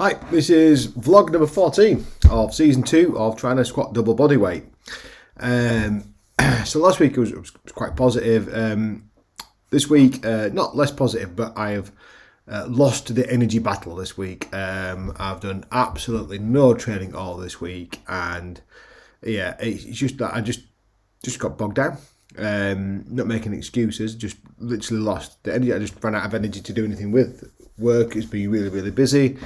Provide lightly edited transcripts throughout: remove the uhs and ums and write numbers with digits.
Hi, this is vlog number 14 of season 2 of trying to squat double body weight. So last week it was quite positive. This week, not less positive, but I have lost the energy battle this week. I've done absolutely no training all this week, and yeah, it's just that I just got bogged down. Not making excuses, just literally lost the energy. I just ran out of energy to do anything with. Work has been really busy.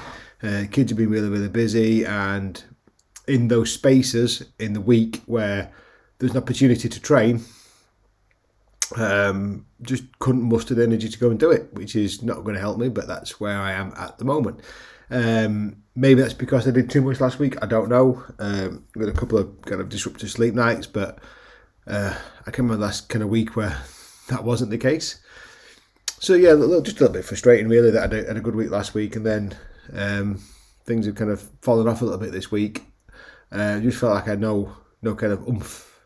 Kids have been really busy, and in those spaces in the week where there's an opportunity to train, just couldn't muster the energy to go and do it, which is not going to help me, but that's where I am at the moment. Maybe that's because I did too much last week, I don't know. With a couple of kind of disruptive sleep nights, but I can remember last kind of week where that wasn't the case. So yeah, just a little bit frustrating really that I had a good week last week, and then things have kind of fallen off a little bit this week. Just felt like I had no kind of oomph.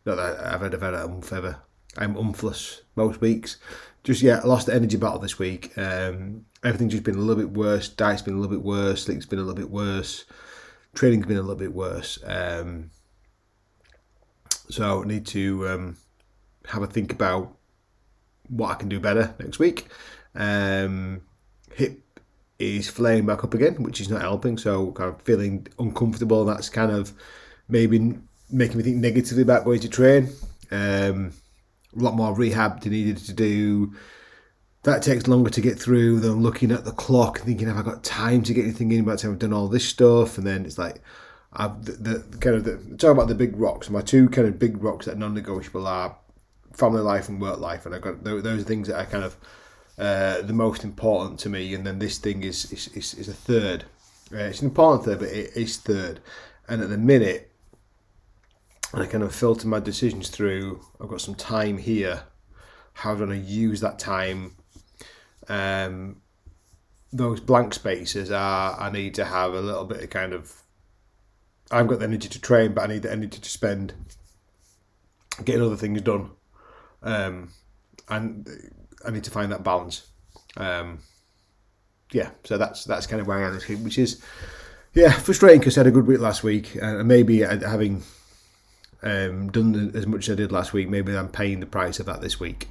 Not that I've had a oomph ever. I'm oomphless most weeks. Just I lost the energy battle this week. Everything's just been a little bit worse. Diet's been a little bit worse. Sleep's been a little bit worse. Training's been a little bit worse. So I need to have a think about what I can do better next week. Hip is flaring back up again, which is not helping. So kind of feeling uncomfortable. That's kind of maybe making me think negatively about going to train. A lot more rehab needed to do. That takes longer to get through than looking at the clock and thinking, have I got time to get anything in by the time I've done all this stuff? And then it's like, talk about the big rocks. My two kind of big rocks that are non-negotiable are family life and work life, and I got those are things that are kind of the most important to me. And then this thing is a third. It's an important third, but it is third. And at the minute, I kind of filter my decisions through. I've got some time here. How do I use that time? Those blank spaces are, I need to have a little bit of kind of, I've got the energy to train, but I need the energy to spend getting other things done. And I need to find that balance. So that's kind of where I am this week, which is, frustrating because I had a good week last week, and maybe having done as much as I did last week, maybe I'm paying the price of that this week.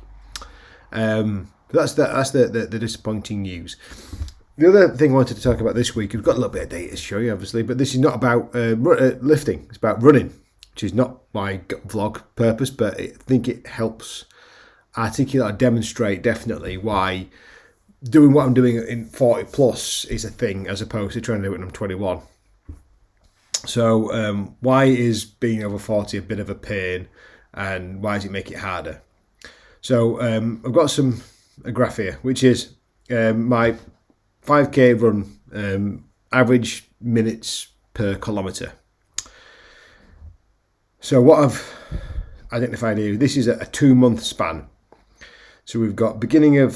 That's the disappointing news. The other thing I wanted to talk about this week, we've got a little bit of data to show you, obviously, but this is not about lifting. It's about running, which is not my vlog purpose, but I think it helps articulate or demonstrate definitely why doing what I'm doing in 40 plus is a thing as opposed to trying to do it when I'm 21. So why is being over 40 a bit of a pain, and why does it make it harder? So I've got a graph here, which is my 5k run, average minutes per kilometre. So what I've identified here, this is a 2-month span. So we've got beginning of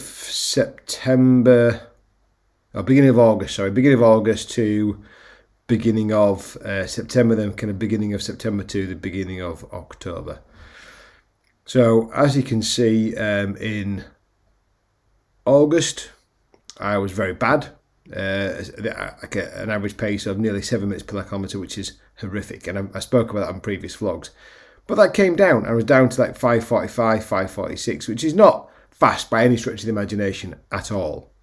August to beginning of September, then kind of beginning of September to the beginning of October. So as you can see, in August, I was very bad. I get an average pace of nearly 7 minutes per kilometre, which is horrific. And I spoke about that on previous vlogs. But that came down. I was down to like 5:45, 5:46, which is not fast by any stretch of the imagination at all.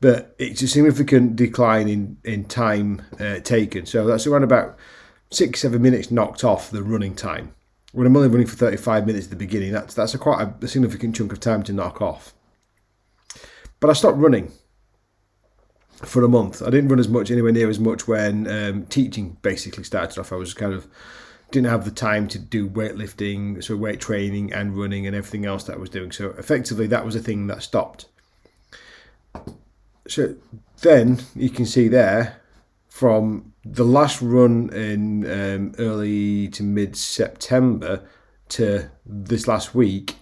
But it's a significant decline in time taken. So that's around about 6-7 minutes knocked off the running time. When I'm only running for 35 minutes at the beginning, that's quite a significant chunk of time to knock off. But I stopped running for a month. I didn't run anywhere near as much when teaching basically started off. I was didn't have the time to do weightlifting, so weight training and running and everything else that I was doing. So effectively that was a thing that stopped. So then you can see there, from the last run in early to mid-September to this last week,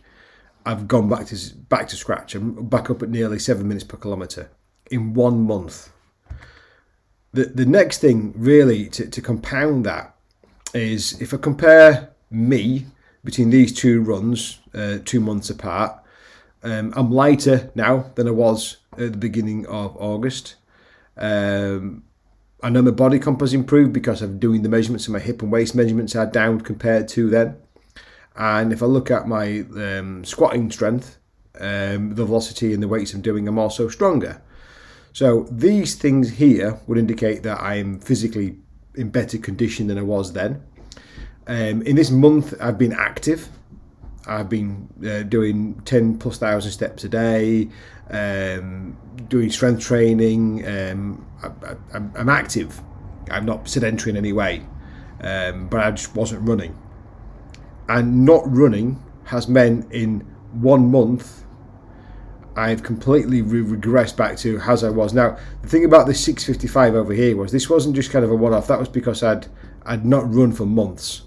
I've gone back to scratch. I'm back up at nearly 7 minutes per kilometre in 1 month. The next thing really to compound that is if I compare me between these two runs, 2 months apart, I'm lighter now than I was at the beginning of August. I know my body comp has improved because I'm doing the measurements, and my hip and waist measurements are down compared to then. And if I look at my squatting strength, the velocity and the weights I'm doing, I'm also stronger. So these things here would indicate that I'm physically in better condition than I was then. In this month, I've been active. I've been doing 10 plus thousand steps a day, doing strength training. I'm active. I'm not sedentary in any way, but I just wasn't running. And not running has meant in 1 month, I've completely regressed back to as I was. Now, the thing about this 655 over here was this wasn't just kind of a one-off. That was because I'd not run for months.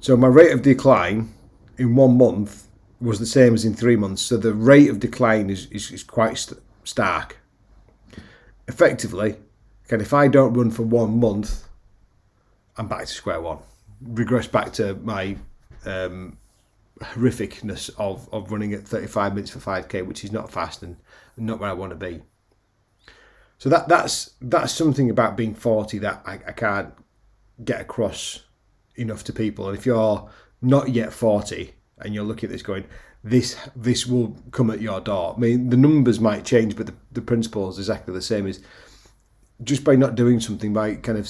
So my rate of decline in 1 month was the same as in 3 months. So the rate of decline is quite stark. Effectively, if I don't run for 1 month, I'm back to square one. Regress back to my horrificness of running at 35 minutes for 5k, which is not fast and not where I want to be. So that's something about being 40 that I can't get across enough to people. And if you're not yet 40 and you're looking at this going, this will come at your door. I mean, the numbers might change, but the principle is exactly the same. Is just by not doing something, by kind of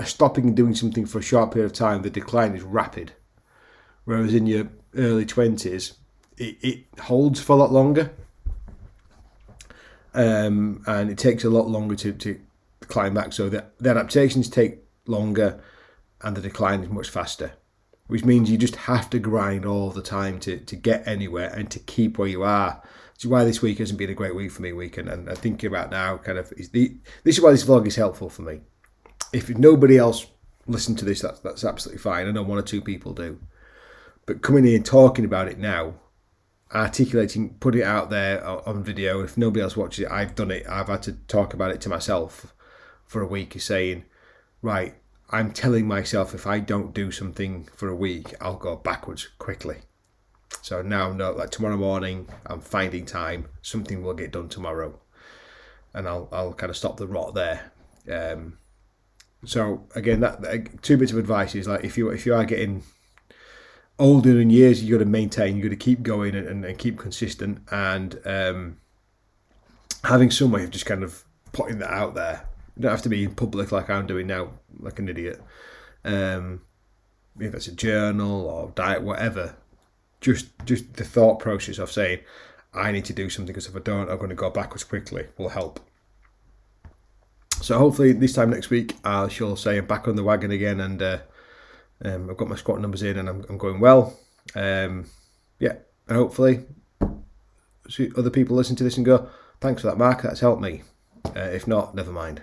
stopping and doing something for a short period of time, the decline is rapid. Whereas in your early 20s, it holds for a lot longer. And it takes a lot longer to climb back. So the adaptations take longer and the decline is much faster. Which means you just have to grind all the time to get anywhere and to keep where you are. Which is why this week hasn't been a great week for me. And I'm thinking about now, this is why this vlog is helpful for me. If nobody else listened to this, that's absolutely fine. I know 1 or 2 people do. But coming in and talking about it now, articulating, putting it out there on video, if nobody else watches it, I've done it. I've had to talk about it to myself for a week, saying, right, I'm telling myself if I don't do something for a week, I'll go backwards quickly. So now I know, like tomorrow morning, I'm finding time, something will get done tomorrow. And I'll kind of stop the rot there. So again, that 2 bits of advice is like if you are getting older in years, you got to maintain, you got to keep going and keep consistent, and having some way of just kind of putting that out there. You don't have to be in public like I'm doing now, like an idiot. If it's a journal or diet, whatever, just the thought process of saying I need to do something because if I don't, I'm going to go backwards quickly will help. So hopefully this time next week, I shall say I'm back on the wagon again, and I've got my squat numbers in and I'm going well. And hopefully other people listen to this and go, thanks for that, Mark, that's helped me. If not, never mind.